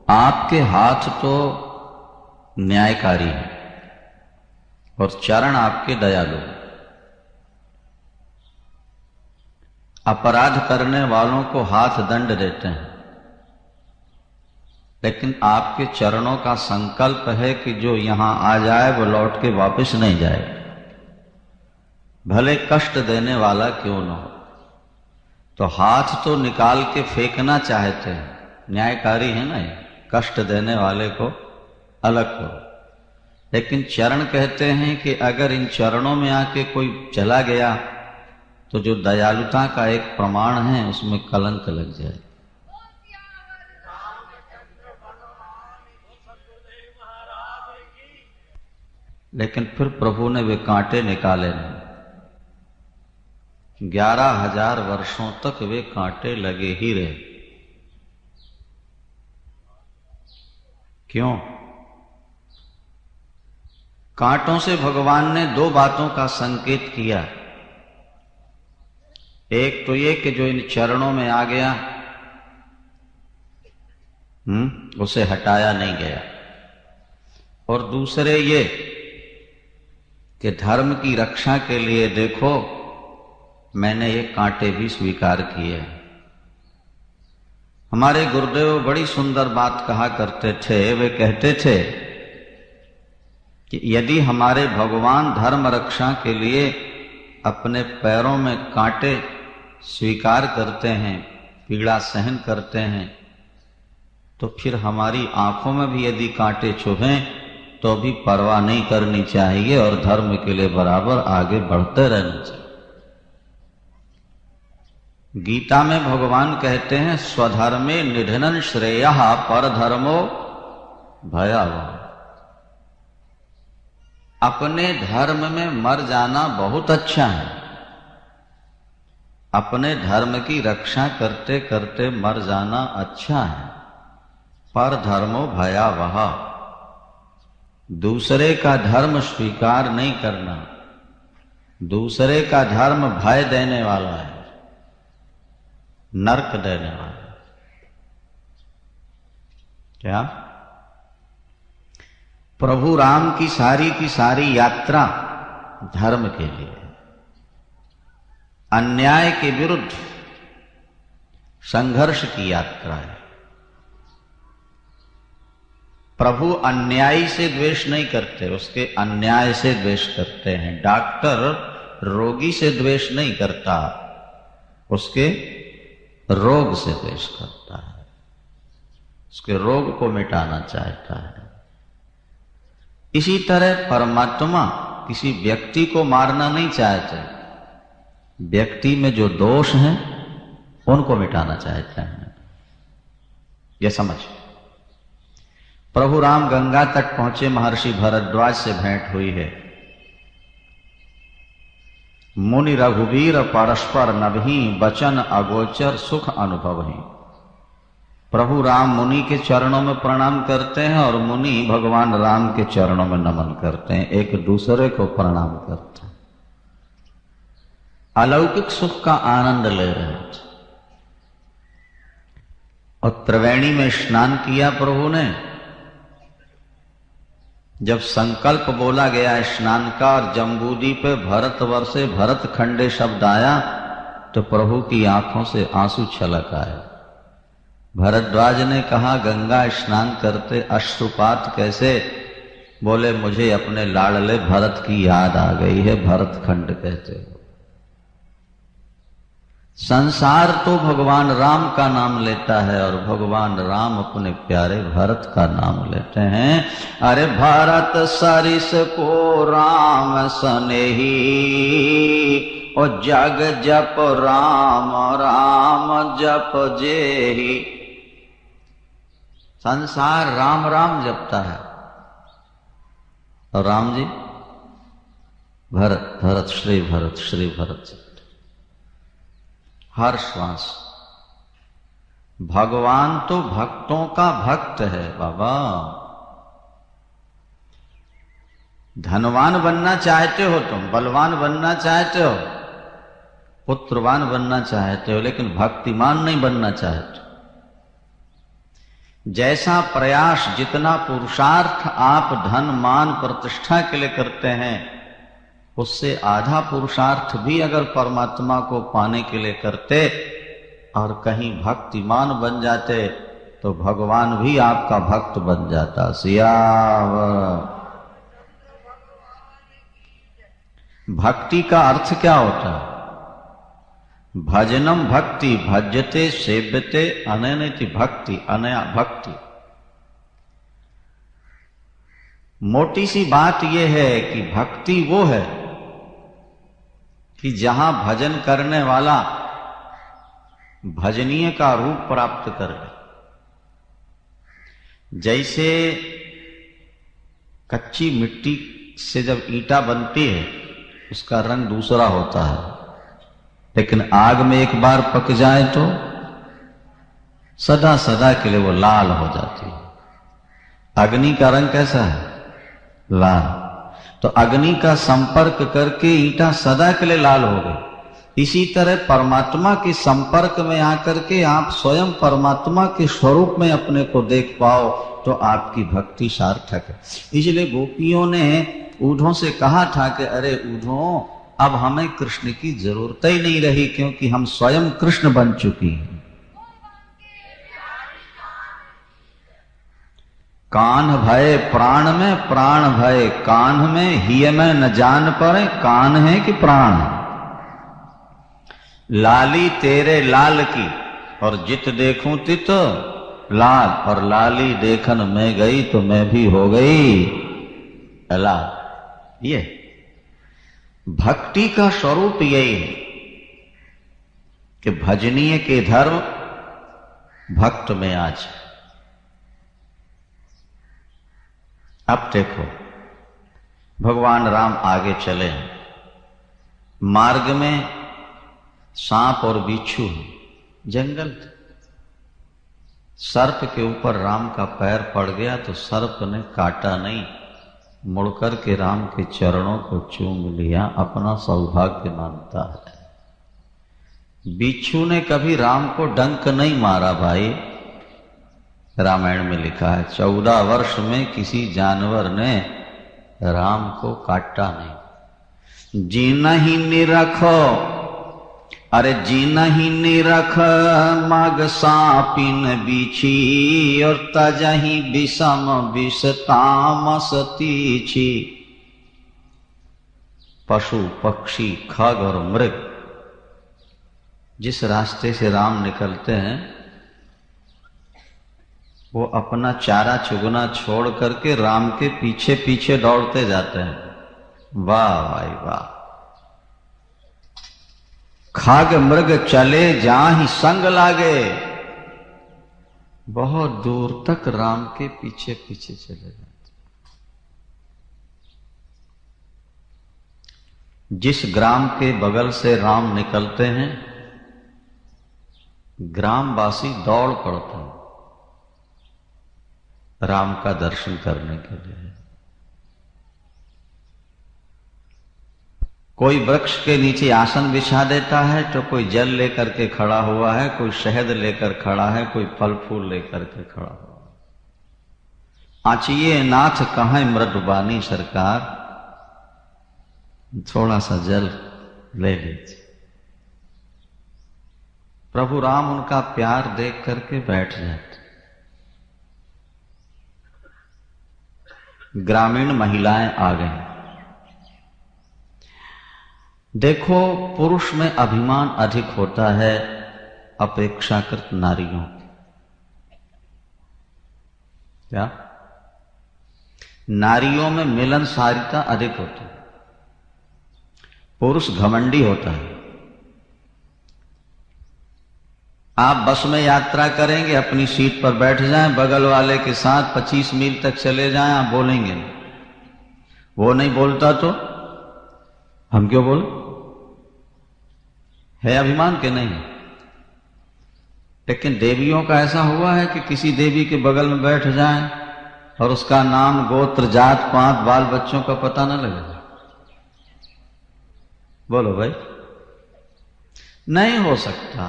आपके हाथ तो न्यायकारी हैं और चरण आपके दयालु। अपराध करने वालों को हाथ दंड देते हैं, लेकिन आपके चरणों का संकल्प है कि जो यहां आ जाए वो लौट के वापस नहीं जाए, भले कष्ट देने वाला क्यों न हो। तो हाथ तो निकाल के फेंकना चाहते हैं, न्यायकारी है ना ये, कष्ट देने वाले को अलग करो। लेकिन चरण कहते हैं कि अगर इन चरणों में आके कोई चला गया तो जो दयालुता का एक प्रमाण है उसमें कलंक लग जाए। लेकिन फिर प्रभु ने वे कांटे निकाले नहीं। 11,000 वर्षों तक वे कांटे लगे ही रहे। क्यों? कांटों से भगवान ने दो बातों का संकेत किया। एक तो ये कि जो इन चरणों में आ गया उसे हटाया नहीं गया, और दूसरे ये कि धर्म की रक्षा के लिए देखो मैंने ये कांटे भी स्वीकार किए हैं। हमारे गुरुदेव बड़ी सुंदर बात कहा करते थे। वे कहते थे कि यदि हमारे भगवान धर्म रक्षा के लिए अपने पैरों में कांटे स्वीकार करते हैं, पीड़ा सहन करते हैं, तो फिर हमारी आंखों में भी यदि कांटे चुभें तो भी परवाह नहीं करनी चाहिए और धर्म के लिए बराबर आगे बढ़ते रहना चाहिए। गीता में भगवान कहते हैं स्वधर्मे निधनन श्रेयः परधर्मो भयावह। अपने धर्म में मर जाना बहुत अच्छा है। अपने धर्म की रक्षा करते करते मर जाना अच्छा है। पर धर्मो भयावह, दूसरे का धर्म स्वीकार नहीं करना, दूसरे का धर्म भय देने वाला है, नरक देने वाला है। क्या? प्रभु राम की सारी यात्रा धर्म के लिए, अन्याय के विरुद्ध संघर्ष की यात्रा है। प्रभु अन्यायी से द्वेष नहीं करते, उसके अन्याय से द्वेष करते हैं। डॉक्टर रोगी से द्वेष नहीं करता, उसके रोग से द्वेष करता है, उसके रोग को मिटाना चाहता है। इसी तरह परमात्मा किसी व्यक्ति को मारना नहीं चाहते, व्यक्ति में जो दोष हैं उनको मिटाना चाहते हैं। यह समझ। प्रभु राम गंगा तट पहुंचे, महर्षि भरद्वाज से भेंट हुई है। मुनि रघुवीर परस्पर नभि, बचन अगोचर सुख अनुभवहि। प्रभु राम मुनि के चरणों में प्रणाम करते हैं और मुनि भगवान राम के चरणों में नमन करते हैं, एक दूसरे को प्रणाम करते हैं। अलौकिक सुख का आनंद ले रहे थे। और त्रिवेणी में स्नान किया प्रभु ने। जब संकल्प बोला गया स्नान का और जम्बूदी पे भरत वर्षे भरत खंडे शब्द आया तो प्रभु की आंखों से आंसू छलक आए। भरद्वाज ने कहा गंगा स्नान करते अश्रुपात कैसे? बोले मुझे अपने लाडले भरत की याद आ गई है, भरत खंड कहते हो। संसार तो भगवान राम का नाम लेता है और भगवान राम अपने प्यारे भरत का नाम लेते हैं। अरे भरत सरिस को राम सनेही, और जग जप राम राम जप जेही। संसार राम राम जपता है और राम जी भरत भरत श्री भरत श्री भरत जपते। हर श्वास भगवान तो भक्तों का भक्त है बाबा। धनवान बनना चाहते हो तुम, बलवान बनना चाहते हो, पुत्रवान बनना चाहते हो, लेकिन भक्तिमान नहीं बनना चाहते। जैसा प्रयास, जितना पुरुषार्थ आप धन मान प्रतिष्ठा के लिए करते हैं, उससे आधा पुरुषार्थ भी अगर परमात्मा को पाने के लिए करते और कहीं भक्तिमान बन जाते तो भगवान भी आपका भक्त बन जाता। सियावर। भक्ति का अर्थ क्या होता है? भजनम भक्ति, भजते सेव्यते अनैति भक्ति, अनया भक्ति। मोटी सी बात यह है कि भक्ति वो है कि जहां भजन करने वाला भजनीय का रूप प्राप्त करे। जैसे कच्ची मिट्टी से जब ईंटा बनती है उसका रंग दूसरा होता है, लेकिन आग में एक बार पक जाए तो सदा सदा के लिए वो लाल हो जाती है। अग्नि का रंग कैसा है? लाल। तो अग्नि का संपर्क करके ईंटा सदा के लिए लाल हो गई। इसी तरह परमात्मा के संपर्क में आकर के आप स्वयं परमात्मा के स्वरूप में अपने को देख पाओ तो आपकी भक्ति सार्थक है। इसलिए गोपियों ने ऊँटों से कहा था कि अरे ऊँटों, अब हमें कृष्ण की जरूरत ही नहीं रही, क्योंकि हम स्वयं कृष्ण बन चुकी हैं। कान भय प्राण में, प्राण भय कान में, हिय में न जान पड़े कान है कि प्राण। लाली तेरे लाल की और जित देखूं तित लाल, और लाली देखन में गई तो मैं भी हो गई लाल। ये भक्ति का स्वरूप यही है कि भजनीय के धर्म भक्त में आज। अब देखो भगवान राम आगे चले, मार्ग में सांप और बिच्छू, जंगल। सर्प के ऊपर राम का पैर पड़ गया तो सर्प ने काटा नहीं, मुड़कर के राम के चरणों को चूम लिया, अपना सौभाग्य मानता है। बिच्छू ने कभी राम को डंक नहीं मारा भाई। रामायण में लिखा है 14 वर्ष में किसी जानवर ने राम को काटा नहीं। जी नहीं निरखो, अरे जी नहीं निरख मग सापिन बिछी, और तजही विषम विष तामस तीछी। पशु पक्षी खग और मृग जिस रास्ते से राम निकलते हैं वो अपना चारा चुगना छोड़ करके राम के पीछे पीछे दौड़ते जाते हैं। वाह भाई वाह। खग मृग चले जाहि संग लागे, बहुत दूर तक राम के पीछे पीछे चले जाते। जिस ग्राम के बगल से राम निकलते हैं ग्रामवासी दौड़ पड़ते हैं राम का दर्शन करने के लिए। कोई वृक्ष के नीचे आसन बिछा देता है तो कोई जल लेकर के खड़ा हुआ है, कोई शहद लेकर खड़ा है, कोई फल फूल लेकर के खड़ा हुआ है। आचिए नाथ कहाँ मृदबानी सरकार, थोड़ा सा जल ले लीजिए। प्रभु राम उनका प्यार देख करके बैठ जाते। ग्रामीण महिलाएं आ गई। देखो पुरुष में अभिमान अधिक होता है अपेक्षाकृत नारियों की। क्या? नारियों में मिलनसारिता अधिक होती है, पुरुष घमंडी होता है। आप बस में यात्रा करेंगे, अपनी सीट पर बैठ जाएं, बगल वाले के साथ 25 मील तक चले जाएं, आप बोलेंगे नहीं। वो नहीं बोलता तो हम क्यों बोले? है अभिमान के नहीं? लेकिन देवियों का ऐसा हुआ है कि किसी देवी के बगल में बैठ जाएं और उसका नाम गोत्र जात पात बाल बच्चों का पता न लगे। बोलो भाई, नहीं हो सकता,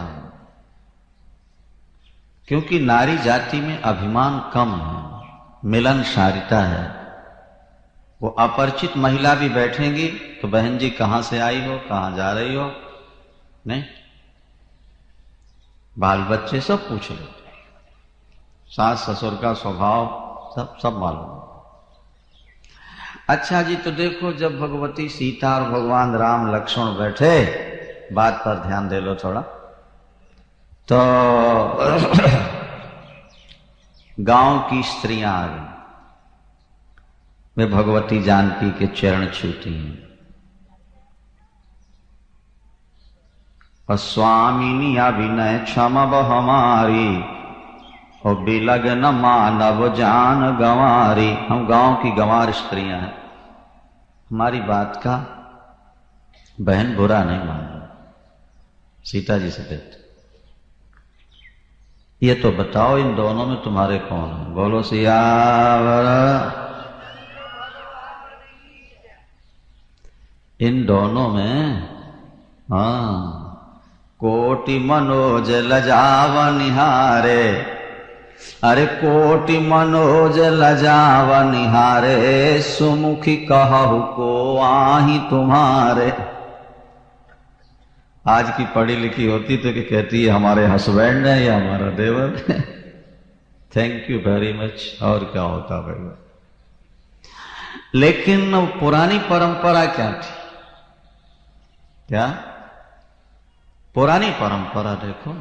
क्योंकि नारी जाति में अभिमान कम है, मिलनसारिता है। वो अपरिचित महिला भी बैठेंगी तो बहन जी कहां से आई हो, कहां जा रही हो, नहीं, बाल बच्चे सब पूछ लेते, सास ससुर का स्वभाव सब मालूम। अच्छा जी, तो देखो जब भगवती सीता और भगवान राम लक्ष्मण बैठे, बात पर ध्यान दे लो थोड़ा, तो गांव की स्त्रियां आ गई, वे भगवती जानकी के चरण छूती हैं। और स्वामिनी अभिनय क्षमब हमारी, और बिलग न मानव जान गंवारी। हम गांव की गंवार स्त्रियां हैं, हमारी बात का बहन बुरा नहीं मानो। सीता जी से कहते, ये तो बताओ इन दोनों में तुम्हारे कौन है? बोलो सियावर। इन दोनों में हाँ, कोटि मनोज लजाव निहारे, अरे कोटि मनोज लजाव निहारे, सुमुखी कहु को आही तुम्हारे। आज की पढ़ी लिखी होती तो क्या कहती है, हमारे हस्बैंड है या हमारा देवर। थैंक यू वेरी मच, और क्या होता भाई। लेकिन पुरानी परंपरा क्या थी? क्या पुरानी परंपरा देखो,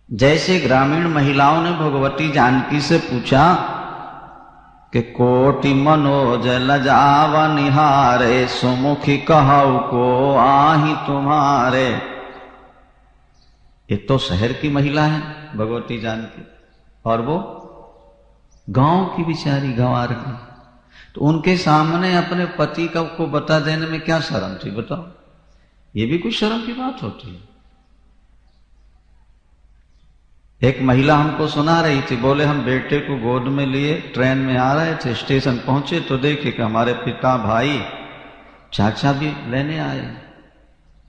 जैसे ग्रामीण महिलाओं ने भगवती जानकी से पूछा कि कोटि मनोज लजाव निहारे, सुमुखी कहु को आही तुम्हारे। ये तो शहर की महिला है भगवती जानकी, और वो गांव की बिचारी गंवार की, तो उनके सामने अपने पति को बता देने में क्या शर्म थी बताओ? ये भी कोई शर्म की बात होती है? एक महिला हमको सुना रही थी, बोले हम बेटे को गोद में लिए ट्रेन में आ रहे थे, स्टेशन पहुंचे तो देखे कि हमारे पिता भाई चाचा भी लेने आए,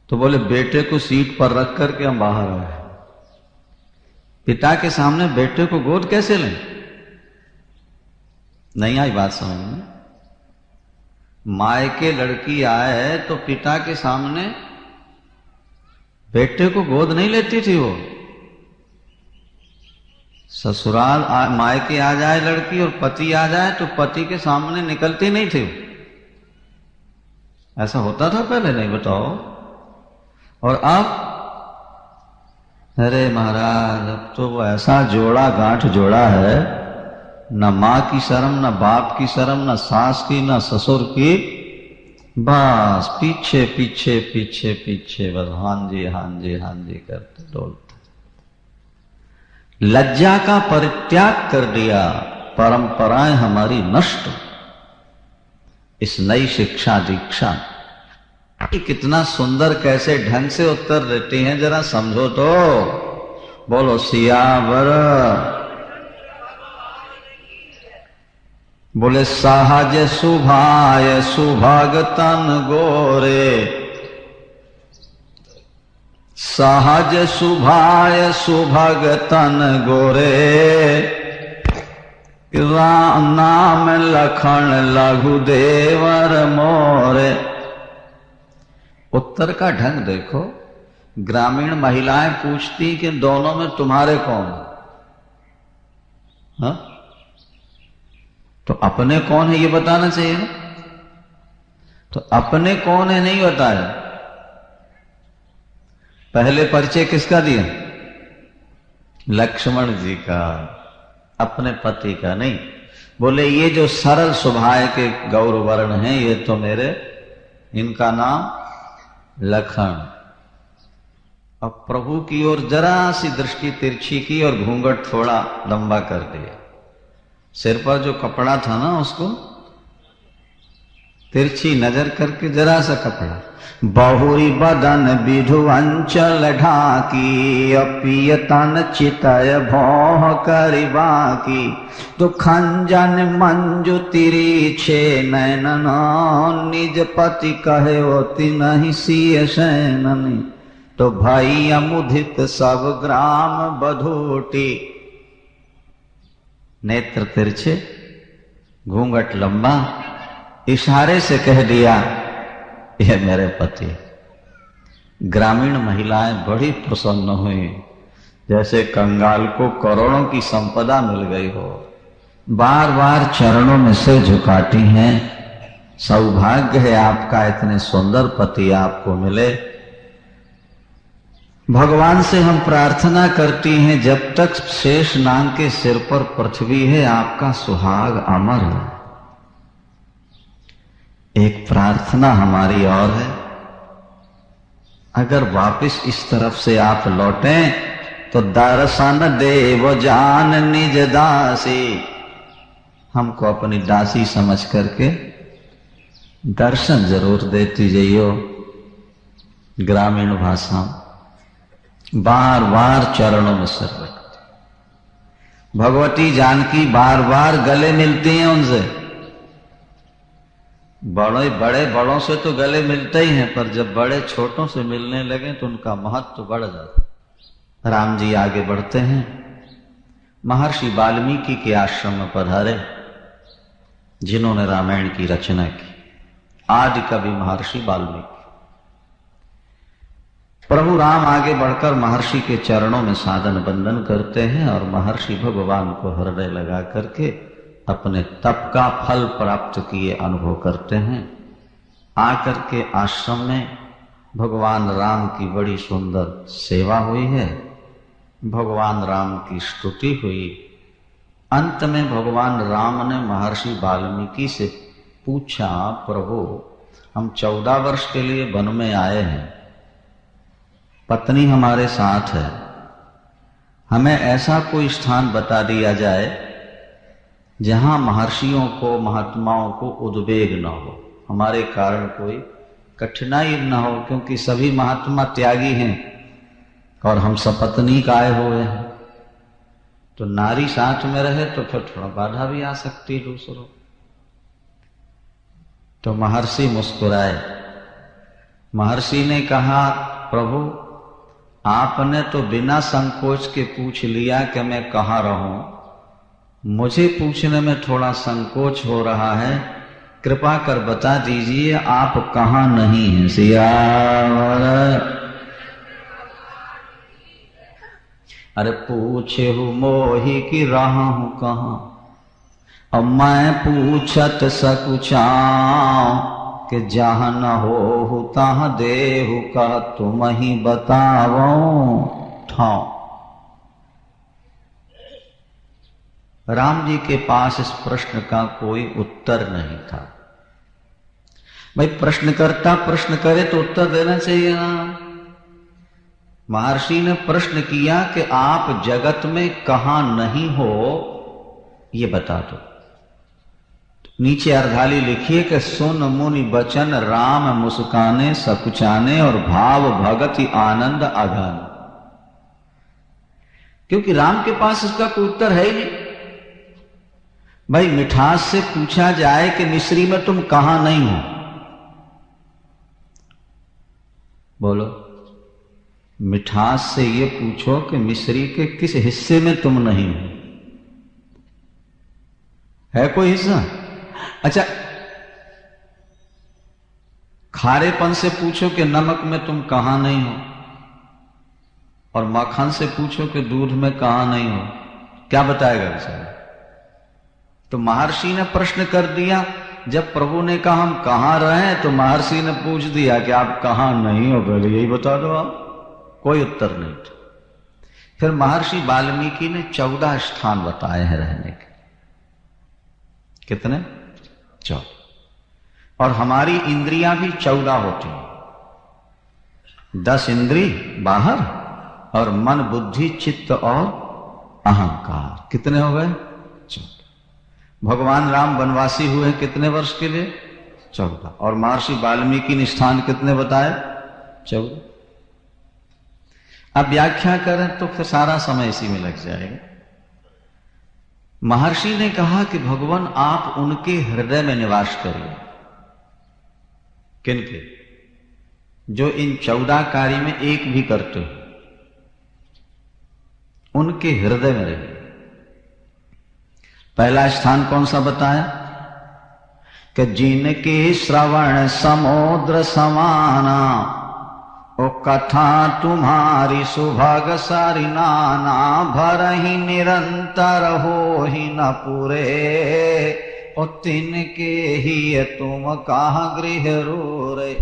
तो बोले बेटे को सीट पर रख करके हम बाहर आए। पिता के सामने बेटे को गोद कैसे लें? नहीं आई बात समझ में? मायके लड़की आए तो पिता के सामने बेटे को गोद नहीं लेती थी वो। ससुराल मायके आ जाए लड़की और पति आ जाए तो पति के सामने निकलती नहीं थी। ऐसा होता था पहले, नहीं बताओ? और अब अरे महाराज, अब तो वो ऐसा जोड़ा गांठ जोड़ा है, न मां की शर्म, न बाप की शर्म, न सास की, न ससुर की, बस पीछे पीछे पीछे पीछे बस हाँ जी हाँ जी हाँ जी करते डोलते। लज्जा का परित्याग कर दिया, परंपराएं हमारी नष्ट। इस नई शिक्षा दीक्षा कितना सुंदर कैसे ढंग से उत्तर देती हैं, जरा समझो तो। बोलो सियावर। बोले सहज सुभाय सुभग तन गोरे, सहज सुभाय सुभग तन गोरे, राम नाम लखन लघु देवर मोरे। उत्तर का ढंग देखो। ग्रामीण महिलाएं पूछती कि दोनों में तुम्हारे कौन? हाँ, तो अपने कौन है ये बताना चाहिए ना। तो अपने कौन है नहीं बताया। पहले परिचय किसका दिया? लक्ष्मण जी का, अपने पति का नहीं। बोले ये जो सरल स्वभाव के गौर वर्ण हैं ये तो मेरे, इनका नाम लखन। अब प्रभु की ओर जरा सी दृष्टि तिरछी की और घूंघट थोड़ा लंबा कर दिया। सिर पर जो कपड़ा था ना उसको तिरछी नजर करके जरा सा कपड़ा। बहुरी बदन विधु अंचल ढाकी, अपिय तन चितय भौह करिबा की, तो खंजन मंजु तिरीछे नैनन, निज पति कहे होती नहीं सिय सैननी, तो भाई अमुदित सब ग्राम बधूटी। नेत्र तिरछे, घूंघट लंबा, इशारे से कह दिया ये मेरे पति। ग्रामीण महिलाएं बड़ी प्रसन्न हुई, जैसे कंगाल को करोड़ों की संपदा मिल गई हो। बार बार चरणों में सिर झुकाती हैं। सौभाग्य है आपका, इतने सुंदर पति आपको मिले। भगवान से हम प्रार्थना करती हैं, जब तक शेष नाग के सिर पर पृथ्वी है आपका सुहाग अमर है। एक प्रार्थना हमारी और है, अगर वापस इस तरफ से आप लौटें तो दर्शन देव जान निज दासी, हमको अपनी दासी समझ करके दर्शन जरूर देती जाइयो। ग्रामीण भाषा बार बार चरणों में सिर रखती। भगवती जानकी बार बार गले मिलती हैं उनसे। बड़े बड़ों से तो गले मिलते ही हैं, पर जब बड़े छोटों से मिलने लगे तो उनका महत्व बढ़ जाता। राम जी आगे बढ़ते हैं। महर्षि वाल्मीकि के आश्रम में पधारे, जिन्होंने रामायण की रचना की। आदि कवि महर्षि वाल्मीकि। प्रभु राम आगे बढ़कर महर्षि के चरणों में साधन बंदन करते हैं और महर्षि भगवान को हृदय लगा करके अपने तप का फल प्राप्त किए अनुभव करते हैं। आकर के आश्रम में भगवान राम की बड़ी सुंदर सेवा हुई है, भगवान राम की स्तुति हुई। अंत में भगवान राम ने महर्षि वाल्मीकि से पूछा, प्रभु हम 14 वर्ष के लिए वन में आए हैं, पत्नी हमारे साथ है, हमें ऐसा कोई स्थान बता दिया जाए जहां महर्षियों को, महात्माओं को उद्वेग न हो, हमारे कारण कोई कठिनाई न हो, क्योंकि सभी महात्मा त्यागी हैं और हम सपत्नीक आए हुए हैं। तो नारी साथ में रहे तो फिर थोड़ा बाधा भी आ सकती दूसरों। तो महर्षि मुस्कुराए। महर्षि ने कहा, प्रभु आपने तो बिना संकोच के पूछ लिया कि मैं कहाँ रहूं। मुझे पूछने में थोड़ा संकोच हो रहा है कृपा कर बता दीजिए आप कहाँ नहीं हैं। सियावर अरे पूछे हूँ मोही की रहा हूँ कहाँ, अब मैं पूछत सकुचाऊं कि जहाँ न हो तहाँ देहु कह तुम ही बतावो ठाओ। राम जी के पास इस प्रश्न का कोई उत्तर नहीं था। भाई प्रश्नकर्ता प्रश्न करे तो उत्तर देना चाहिए ना। महर्षि ने प्रश्न किया कि आप जगत में कहां नहीं हो ये बता दो। नीचे अर्धाली लिखिए कि सुन मुनि बचन राम मुस्काने सकुचाने और भाव भगति आनंद आधान। क्योंकि राम के पास इसका कोई उत्तर है ही नहीं। भाई मिठास से पूछा जाए कि मिस्री में तुम कहां नहीं हो, बोलो। मिठास से ये पूछो कि मिस्री के किस हिस्से में तुम नहीं हो, है कोई हिस्सा? अच्छा, खारेपन से पूछो कि नमक में तुम कहां नहीं हो, और मक्खन से पूछो कि दूध में कहां नहीं हो, क्या बताएगा बेचारा? तो महर्षि ने प्रश्न कर दिया। जब प्रभु ने कहा हम कहां रहे, तो महर्षि ने पूछ दिया कि आप कहां नहीं हो, पहले यही बता दो आप। कोई उत्तर नहीं था। फिर महर्षि वाल्मीकि ने 14 स्थान बताए हैं रहने के। कितने? 14। और हमारी इंद्रियां भी 14 होती हैं। 10 इंद्री बाहर और मन बुद्धि चित्त और अहंकार। कितने हो गए? 14। भगवान राम वनवासी हुए कितने वर्ष के लिए? 14। और महर्षि वाल्मीकि ने स्थान कितने बताए? 14। अब व्याख्या करें तो फिर सारा समय इसी में लग जाएगा। महर्षि ने कहा कि भगवान आप उनके हृदय में निवास करिए। किनके? जो इन 14 कार्य में एक भी करते हो, उनके हृदय में रहिए। पहला स्थान कौन सा बताया? कि जिनके श्रवण समुद्र समाना, ओ कथा तुम्हारी सुभग सारी नाना, भरहि निरंतर हो ही न पूरे, ओ तिनके ही तुम कहाँ गृह रो रे।